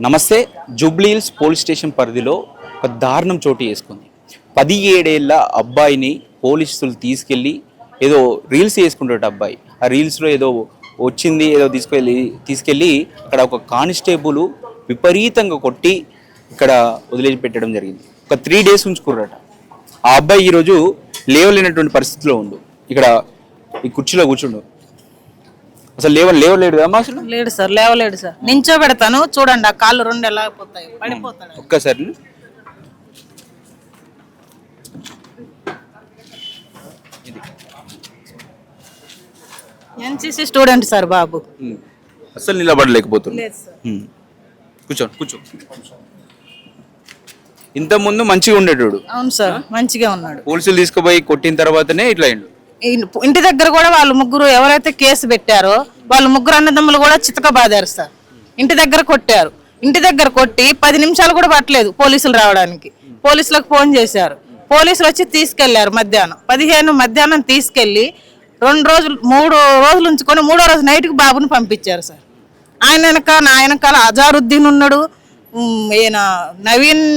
నమస్తే. Jubilee Hills police station పరిధిలో ఒక దారుణం చోటు చేసుకుంది. 17 ఏళ్ల అబ్బాయిని పోలీసులు తీసుకెళ్ళి ఏదో రీల్స్ చేసుకుంటాడు అబ్బాయి. ఆ రీల్స్లో ఏదో వచ్చింది, ఏదో తీసుకెళ్ళి అక్కడ ఒక కానిస్టేబుల్ విపరీతంగా కొట్టి ఇక్కడ వదిలేసి పెట్టడం జరిగింది. ఒక 3 days ఉంచుకున్నారట. ఆ అబ్బాయి ఈరోజు లేవలేనటువంటి పరిస్థితిలో ఉండు. ఇక్కడ ఈ కుర్చీలో కూర్చుండు. అసలు లేవలేడు కదా అసలు? లేడు సార్, లేవలేడు సార్. నించో పెడతాను చూడండి, ఆ కాళ్ళు 2 ఎలా పోతాయి, పడిపోతాడు. ఒక్కసారి ఎన్సీసీ స్టూడెంట్ సార్ బాబు. అసలు నిలబడలేకపోతుంది. కూర్చో. ఇంత ముందు మంచిగా ఉండేటోడు. అవును సార్, మంచిగా ఉన్నాడు. పోలీసులు తీసుకుపోయి కొట్టిన తర్వాతనే ఇట్లా అయిండు. ఇంటి దగ్గర కూడా వాళ్ళు ముగ్గురు ఎవరైతే కేసు పెట్టారో వాళ్ళు ముగ్గురు అన్నదమ్ములు కూడా చితకబాదారు సార్. ఇంటి దగ్గర కొట్టారు. ఇంటి దగ్గర కొట్టి 10 నిమిషాలు కూడా పట్టలేదు పోలీసులు రావడానికి. పోలీసులకు ఫోన్ చేశారు. పోలీసులు వచ్చి తీసుకెళ్లారు. మధ్యాహ్నం తీసుకెళ్లి 3 రోజులు ఉంచుకొని 3వ రోజు నైట్కి బాబుని పంపించారు సార్. నా వెనకాల అజారుద్దీన్ ఉన్నాడు, ఈయన నవీన్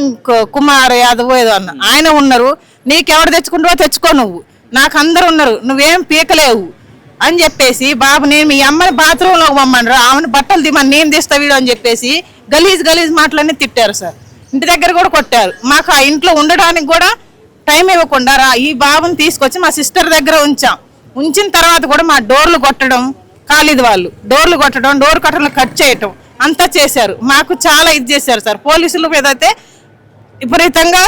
కుమార్ యాదవ్ ఏదో అన్న ఆయన ఉన్నారు. నీకెవరు తెచ్చుకుంటావో తెచ్చుకో, నువ్వు నాకు అందరు ఉన్నారు, నువ్వేం పీకలేవు అని చెప్పేసి బాబు నేను మీ అమ్మని బాత్రూంలోకి పొమ్మన్నారు. ఆమెను బట్టలు దిమని నేను తీస్తా వీడు అని చెప్పేసి గలీజ్ మాటలన్నీ తిట్టారు సార్. ఇంటి దగ్గర కూడా కొట్టారు. మాకు ఆ ఇంట్లో ఉండడానికి కూడా టైం ఇవ్వకుండా ఈ బాబుని తీసుకొచ్చి మా సిస్టర్ దగ్గర ఉంచిన తర్వాత కూడా మా డోర్లు కొట్టడం, ఖాళీది వాళ్ళు డోర్లు కొట్టడం, డోర్ కట్టలు కట్ చేయటం అంతా చేశారు. మాకు చాలా ఇది చేశారు సార్. పోలీసులు మీద అయితే విపరీతంగా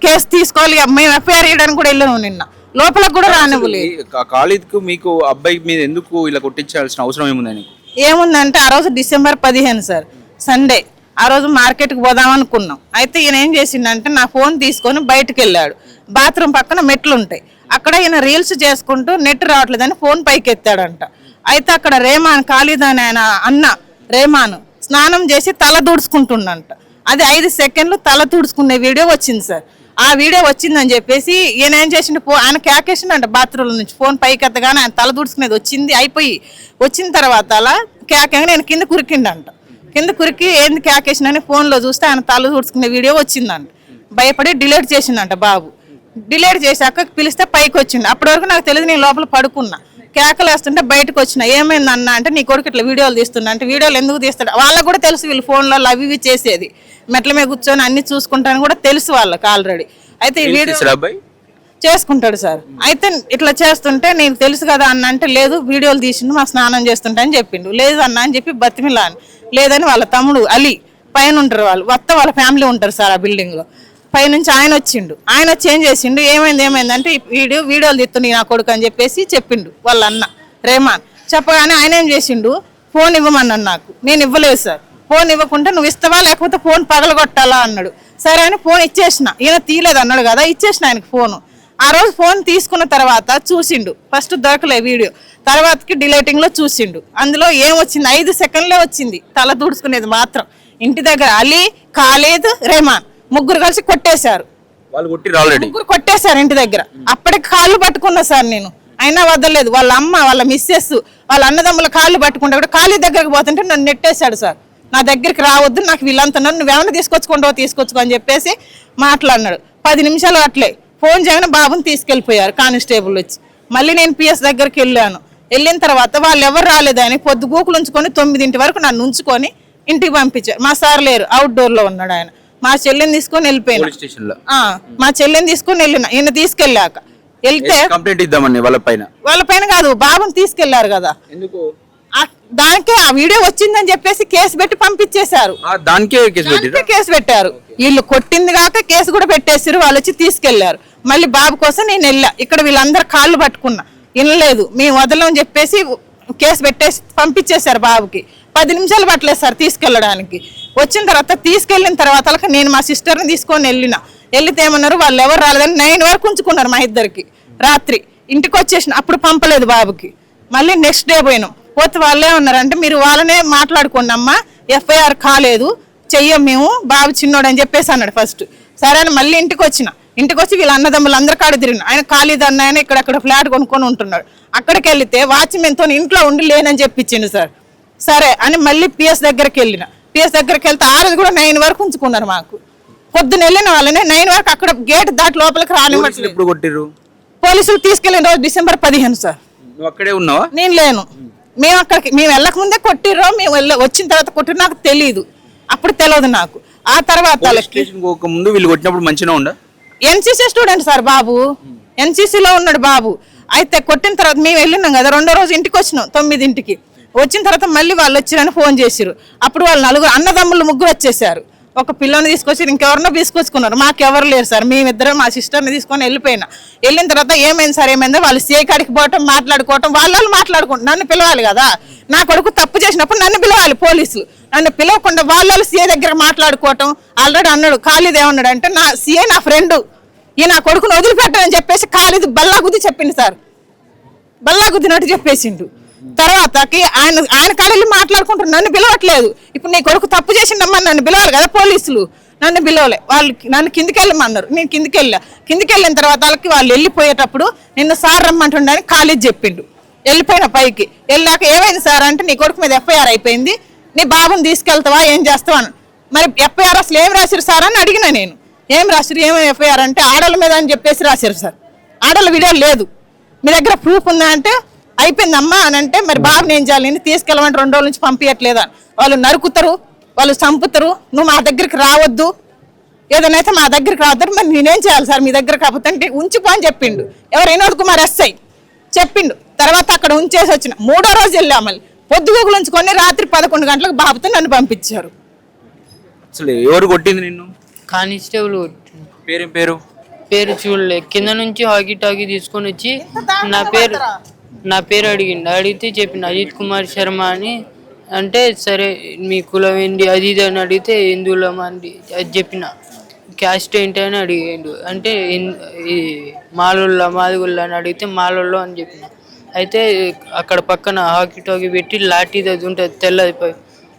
కేసు తీసుకోవాలి, మేము ఎఫ్ఐఆర్ చేయడానికి కూడా వెళ్ళాము. నిన్న లోపలకు కూడా రానివ్వలేదు. ఖాళీద్కు మీకు అబ్బాయి మీద ఎందుకు ఇలా కొట్టించాల్సిన అవసరం ఏముందని? ఏముందంటే ఆ రోజు డిసెంబర్ 15 సార్, సండే. ఆ రోజు మార్కెట్కి పోదాం అనుకున్నాం. అయితే ఈయన ఏం చేసిండంటే నా ఫోన్ తీసుకొని బయటకు వెళ్ళాడు. బాత్రూమ్ పక్కన మెట్లు ఉంటాయి, అక్కడ ఈయన రీల్స్ చేసుకుంటూ నెట్ రావట్లేదని ఫోన్ పైకి ఎత్తాడంట. అయితే అక్కడ రేమాన్ ఖాళీద్ అని ఆయన అన్న రేమాన్ స్నానం చేసి తల దూడ్చుకుంటుండంట. అది 5 సెకండ్లు తల తుడుచుకునే వీడియో వచ్చింది సార్. ఆ వీడియో వచ్చిందని చెప్పేసి ఈయన ఏం చేసిండు, ఆయన కేకేసిండంట బాత్రూమ్ నుంచి. ఫోన్ పైకి ఎత్తగానే ఆయన తల తుడుచుకునేది వచ్చిన తర్వాత అలా కేకంగా నేను కింద కురికిండంట. కింద కురికి ఏంది కేకేసిందని ఫోన్లో చూస్తే ఆయన తల తుడుచుకునే వీడియో వచ్చిందంట. భయపడి డిలీట్ చేసిండంట బాబు. డిలీట్ చేశాక పిలిస్తే పైకి వచ్చిండు. అప్పటి వరకు నాకు తెలియదు, నేను లోపల పడుకున్నా. కేకలు వేస్తుంటే బయటకు వచ్చిన. ఏమైంది అన్న అంటే నీ కొడుకు ఇట్లా వీడియోలు తీస్తున్నా అంటే, వీడియోలు ఎందుకు తీస్తాడు వాళ్ళకు కూడా తెలుసు, వీళ్ళు ఫోన్లో అవి చేసేది, మెట్ల మీద కూర్చొని అన్ని చూసుకుంటాను కూడా తెలుసు వాళ్ళకి ఆల్రెడీ. అయితే ఈ వీడియో చేసుకుంటాడు సార్. అయితే ఇట్లా చేస్తుంటే నీకు తెలుసు కదా అన్న అంటే, లేదు వీడియోలు తీసిండు మా స్నానం చేస్తుంటా అని చెప్పిండు. లేదు అన్న అని చెప్పి బతిమిలాని. లేదని వాళ్ళ తమ్ముడు అలీ పైన ఉంటారు, వాళ్ళ ఫ్యామిలీ ఉంటారు సార్ ఆ బిల్డింగ్లో. పైనుంచి ఆయన వచ్చిండు. ఆయన వచ్చి ఏం చేసిండు, ఏమైందంటే వీడియోలు తీస్తుండే నా కొడుకు అని చెప్పేసి చెప్పిండు వాళ్ళ అన్న రేమాన్. చెప్పగానే ఆయన ఏం చేసిండు, ఫోన్ ఇవ్వమన్నాడు నాకు. నేను ఇవ్వలేదు సార్. ఫోన్ ఇవ్వకుండా నువ్వు ఇస్తావా లేకపోతే ఫోన్ పగలగొట్టాలా అన్నాడు. సరే అని ఫోన్ ఇచ్చేసిన. ఈయన తీయలేదు అన్నాడు కదా, ఇచ్చేసిన ఆయనకు ఫోను. ఆ రోజు ఫోన్ తీసుకున్న తర్వాత చూసిండు. ఫస్ట్ దొరకలే వీడియో, తర్వాతకి డిలీటింగ్లో చూసిండు. అందులో ఏం వచ్చింది, 5 సెకండ్లే వచ్చింది తల తుడుచుకునేది మాత్రం. ఇంటి దగ్గర అలీ, ఖాళీద్, రేమాన్ ముగ్గురు కలిసి కొట్టేశారు. ముగ్గురు కొట్టేశారు ఇంటి దగ్గర. అప్పటికి కాళ్ళు పట్టుకున్నా సార్ నేను, అయినా వదలలేదు. వాళ్ళ అమ్మ, వాళ్ళ మిస్సెస్, వాళ్ళ అన్నదమ్ముల కాళ్ళు పట్టుకుంటే కూడా ఖాళీ దగ్గరకు పోతుంటే నన్ను నెట్టేశాడు సార్. నా దగ్గరికి రావద్దు, నాకు వీళ్ళంతా నువ్వేమైనా తీసుకొచ్చుకో అని చెప్పేసి మాట్లాడినాడు. 10 నిమిషాలు అట్లే ఫోన్ చేయగానే బాబుని తీసుకెళ్ళిపోయారు కానిస్టేబుల్ వచ్చి. మళ్ళీ నేను పిఎస్ దగ్గరికి వెళ్ళిన తర్వాత వాళ్ళు ఎవరు రాలేదని పొద్దుగూకులు ఉంచుకొని 9 వరకు నన్ను ఉంచుకొని ఇంటికి పంపించారు. మా సార్ లేరు, అవుట్డోర్లో ఉన్నాడు ఆయన. మా చెల్లెని తీసుకొని వెళ్ళిపోయినా. మా చెల్లెని తీసుకొని వెళ్ళిన. ఈయన తీసుకెళ్ళాక వెళ్తే కంప్లైంట్ ఇద్దామని వాళ్ళ పైన కాదు, బాబుని తీసుకెళ్లారు కదా, దానికే ఆ వీడియో వచ్చిందని చెప్పేసి కేసు పెట్టి పంపించేశారు. దానికే కేసు పెట్టారు. వీళ్ళు కొట్టింది కాక కేసు కూడా పెట్టేసారు. వాళ్ళు వచ్చి తీసుకెళ్లారు. మళ్ళీ బాబు కోసం నేను వెళ్ళా. ఇక్కడ వీళ్ళందరూ కాళ్ళు పట్టుకున్నా, వినలేదు. మేము వదలని చెప్పేసి కేసు పెట్టేసి పంపించేశారు బాబుకి. 10 నిమిషాలు పట్టలేదు సార్ తీసుకెళ్ళడానికి. వచ్చిన తర్వాత తీసుకెళ్ళిన తర్వాత నేను మా సిస్టర్ని తీసుకొని వెళ్తే ఏమన్నారు, వాళ్ళు ఎవరు రాలేదని 9 వరకు ఉంచుకున్నారు మా ఇద్దరికి. రాత్రి ఇంటికి వచ్చేసిన. అప్పుడు పంపలేదు బాబుకి. మళ్ళీ నెక్స్ట్ డే పోయినాం. పోతే వాళ్ళే ఉన్నారంటే, మీరు వాళ్ళనే మాట్లాడుకోండి అమ్మా, ఎఫ్ఐఆర్ కాలేదు, చెయ్యం మేము, బాబు చిన్నోడు అని చెప్పేసి అన్నాడు ఫస్ట్. సరే అని మళ్ళీ ఇంటికి వచ్చి వీళ్ళ అన్నదమ్ములు అందరి కాడ తిరిగిన. ఆయన ఖాళీద్ అన్న ఆయన ఇక్కడ ఫ్లాట్ కొనుక్కొని ఉంటున్నాడు. అక్కడికి వెళ్తే వాచ్మెన్తో ఇంట్లో ఉండి లేనని చెప్పించిండు సార్. సరే అని మళ్ళీ పిఎస్ దగ్గరికి వెళ్ళిన. పిఎస్ దగ్గరికి వెళ్తే ఆ రోజు కూడా 9 వరకు ఉంచుకున్నారు మాకు. పొద్దున వెళ్ళిన వాళ్ళని 9 వరకు అక్కడ గేట్ దాటి లోపలికి రానివ్వట్లేదు. ఎప్పుడు కొట్టిర్రు? పోలీసులు తీసుకెళ్లిన రోజు డిసెంబర్ 15 సార్. నువ్వు అక్కడే ఉన్నావా? నేను లేను. మేము వెళ్ళక ముందే కొట్టిర్రో మేము వచ్చిన తర్వాత కొట్టిరు నాకు తెలియదు, అప్పుడు తెలియదు నాకు. ఆ తర్వాత ముందు వీళ్ళు కొట్టినప్పుడు మంచిగా ఉండ. ఎన్సీసీ స్టూడెంట్ సార్ బాబు, ఎన్సీసీలో ఉన్నాడు బాబు. అయితే కొట్టిన తర్వాత మేము వెళ్ళినాం కదా, 2వ రోజు ఇంటికి వచ్చినాం 9ంటికి. వచ్చిన తర్వాత మళ్ళీ వాళ్ళు వచ్చిరని ఫోన్ చేసిరు. అప్పుడు వాళ్ళు 4 అన్నదమ్ములు 3 వచ్చేసారు. ఒక పిల్లని తీసుకొచ్చి ఇంకెవరినో తీసుకొచ్చుకున్నారు. మాకెవరు లేరు సార్, మేమిద్దరం మా సిస్టర్ని తీసుకొని వెళ్ళిపోయినా. వెళ్ళిన తర్వాత ఏమైంది సార్ ఏమైందో వాళ్ళు సీఐ కాడికి పోవటం మాట్లాడుకోవటం, వాళ్ళు మాట్లాడుకుంటారు. నన్ను పిలవాలి కదా, నా కొడుకు తప్పు చేసినప్పుడు నన్ను పిలవాలి పోలీసులు. నన్ను పిలవకుండా వాళ్ళు సీఐ దగ్గర మాట్లాడుకోవటం. ఆల్రెడీ అన్నాడు ఖాళీది ఏమన్నాడు అంటే, నా సీఐ నా ఫ్రెండ్, ఈ నా కొడుకును వదిలిపెట్టని చెప్పేసి ఖాళీది బల్లా గుద్ది చెప్పింది సార్, బల్లా గుద్దినట్టు చెప్పేసిండు. తర్వాతకి ఆయన కాడెళ్ళి మాట్లాడుకుంటారు, నన్ను పిలవట్లేదు. ఇప్పుడు నీ కొడుకు తప్పు చేసిండమ్మా నన్ను పిలవాలి కదా పోలీసులు, నన్ను పిలవలే. వాళ్ళు నన్ను కిందికి వెళ్ళమన్నారు, నేను కిందికి వెళ్ళిన తర్వాత వాళ్ళు వెళ్ళిపోయేటప్పుడు నిన్ను సార్ రమ్మంటుండని కాలేజ్ చెప్పిండు. వెళ్ళిపోయిన పైకి వెళ్ళాక ఏమైంది సార్ అంటే, నీ కొడుకు మీద ఎఫ్ఐఆర్ అయిపోయింది, నీ బాబుని తీసుకెళ్తావా ఏం చేస్తావా అని. మరి ఎఫ్ఐఆర్ అసలు ఏం రాసిరు సార్ అని అడిగినా నేను. ఏం రాసిరు, ఏమేమి ఎఫ్ఐఆర్ అంటే ఆడల మీద అని చెప్పేసి రాశారు సార్. ఆడల వీడియో లేదు, మీ దగ్గర ప్రూఫ్ ఉందా అంటే అయిపోయిందమ్మా అని అంటే, మరి బాబుని ఏం చేయాలి, నేను తీసుకెళ్ళమంటే 2 రోజుల నుంచి పంపించట్లేదా, వాళ్ళు నరుకుతారు, వాళ్ళు చంపుతారు, నువ్వు మా దగ్గరికి రావద్దు, ఏదైనా మా దగ్గరికి రావద్దు. మరి నేనేం చేయాలి సార్ మీ దగ్గర కాకపోతే అంటే ఉంచిపో అని చెప్పిండు. ఎవరు వినోద్ కుమార్ ఎస్ఐ చెప్పిండు. తర్వాత అక్కడ ఉంచేసి వచ్చిన 3వ రోజు వెళ్ళా, మళ్ళీ పొద్దుగూకులు ఉంచుకొని రాత్రి 11 గంటలకు బాబుతో నన్ను పంపించారు. అసలు ఎవరు కొట్టింది నిన్ను? కానిస్టేబుల్ కొట్టిండు. పేరేం పేరు? పేరు చూడలే, కింద నుంచి హాకీ టాకీ తీసుకొని వచ్చి నా పేరు అడిగితే చెప్పిన అజిత్ కుమార్ శర్మ అని. అంటే సరే మీ కులం ఏంటి అది ఇది అని అడిగితే హిందువులం అని అది చెప్పిన. క్యాస్ట్ ఏంటి అని అడిగాడు, అంటే ఈ మాలోళ్ళ మాదిగొల్ల అని అడిగితే మాలోళ్ళు అని చెప్పిన. అయితే అక్కడ పక్కన హాకీ టాకీ పెట్టి లాఠీది అది ఉంటుంది తెల్లది,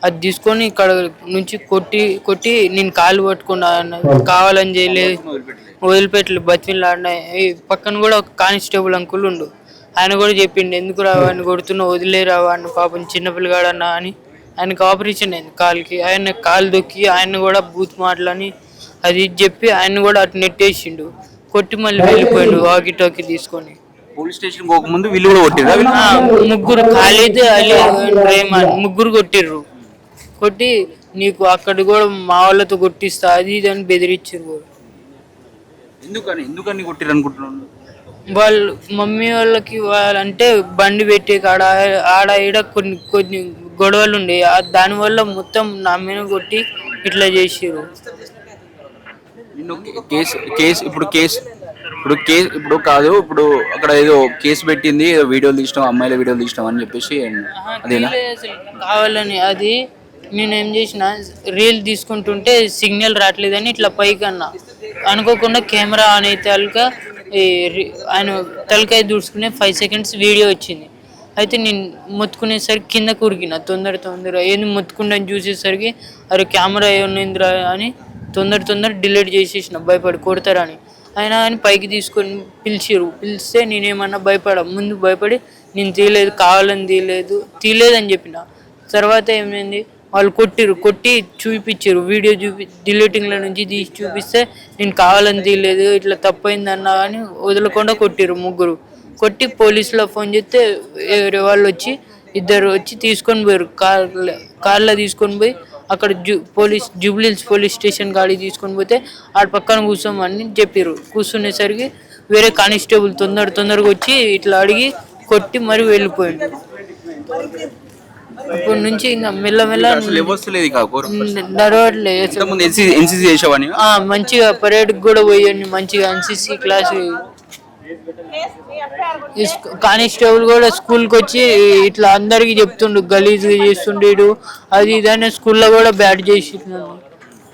అది తీసుకొని ఇక్కడ నుంచి కొట్టి నేను కాళ్ళు పట్టుకున్నా, కావాలని చేయలేదు, వదిలిపెట్టలేదు, బతిమిలాడినా. ఈ పక్కన కూడా ఒక కానిస్టేబుల్ అంకుల్ ఉండు, ఆయన కూడా చెప్పిండు ఎందుకు రావాడిని కొడుతున్నావు, వదిలేరావా అని, పాపం చిన్నపిల్లగాడన్నా అని. ఆయనకి ఆపరేషన్ అయింది కాలుకి, ఆయన కాలు దొక్కి ఆయన కూడా బూత్ మాటలని అది చెప్పి ఆయన కూడా అటు నెట్టేసిండు, కొట్టి మళ్ళీ వెళ్ళిపోయాడు వాకి టాకీ తీసుకొని. పోలీస్ స్టేషన్ పోకముందు వీళ్ళు కూడా కొట్టిర్రా? 3 ఖాళీద్ అలీ రేమాన్ 3 కొట్టిర్రు. కొట్టి నీకు అక్కడ కూడా మా వాళ్ళతో కొట్టిస్తా అది ఇది అని బెదిరించారు. ఎందుకని కొట్టిర్రు అనుకుంటున్నాను? వాళ్ళు మమ్మీ వాళ్ళకి వాళ్ళంటే బండి పెట్టే కాడ ఆడ ఈడ కొన్ని గొడవలు ఉండే, దానివల్ల మొత్తం నా మీద కొట్టి ఇట్లా చేసారు. ఇప్పుడు కాదు, ఇప్పుడు అక్కడ ఏదో కేసు పెట్టింది, ఏదో వీడియోలు తీసినాం, అమ్మాయిల వీడియోలు తీసినాం అని చెప్పేసి అదేనా కావాలని. అది నేనేం చేసిన, రీల్ తీసుకుంటుంటే సిగ్నల్ రావట్లేదని ఇట్లా పైకి అన్నా, అనుకోకుండా కెమెరా ఆన్ అయితే ఆయన తలకాయ దూడ్చుకునే 5 సెకండ్స్ వీడియో వచ్చింది. అయితే నేను మొత్తుకునేసరికి కింద కురికిన తొందర ఏంది మొత్తుకుండని చూసేసరికి అరే కెమెరా ఏమైందిరా అని తొందర డిలీట్ చేసేసిన, భయపడి కొడతారని. అయినా కానీ పైకి తీసుకొని పిలిస్తే నేనేమన్నా ముందు భయపడి నేను తీయలేదు, కావాలని తీయలేదని చెప్పిన. తర్వాత ఏమైంది, వాళ్ళు కొట్టి చూపించారు, వీడియో డిలీటింగ్లో నుంచి తీసి చూపిస్తే నేను కావాలని తీయలేదు ఇట్లా తప్పైంది అన్నా కానీ వదలకుండా కొట్టిరు 3. కొట్టి పోలీసులో ఫోన్ చేస్తే వేరే వాళ్ళు వచ్చి 2 వచ్చి తీసుకొని పోయారు, కార్లో తీసుకొని పోయి అక్కడ జూబ్లీహిల్స్ పోలీస్ స్టేషన్ గాడి తీసుకొని పోతే ఆడ పక్కన కూర్చోమని చెప్పారు. కూర్చునేసరికి వేరే కానిస్టేబుల్ తొందరగా వచ్చి ఇట్లా అడిగి కొట్టి మరి వెళ్ళిపోయింది. అప్పటి నుంచి ఇంకా మెల్లమెల్ల నడవట్లేదు. మంచిగా పరేడ్కి కూడా పోయండి, మంచిగా ఎన్సీసీ క్లాస్. కానిస్టేబుల్ కూడా స్కూల్కి వచ్చి ఇట్లా అందరికి చెప్తుండు, గలీజ్గా చేస్తుండేడు అది ఇదనే స్కూల్లో కూడా బ్యాట్ చేసి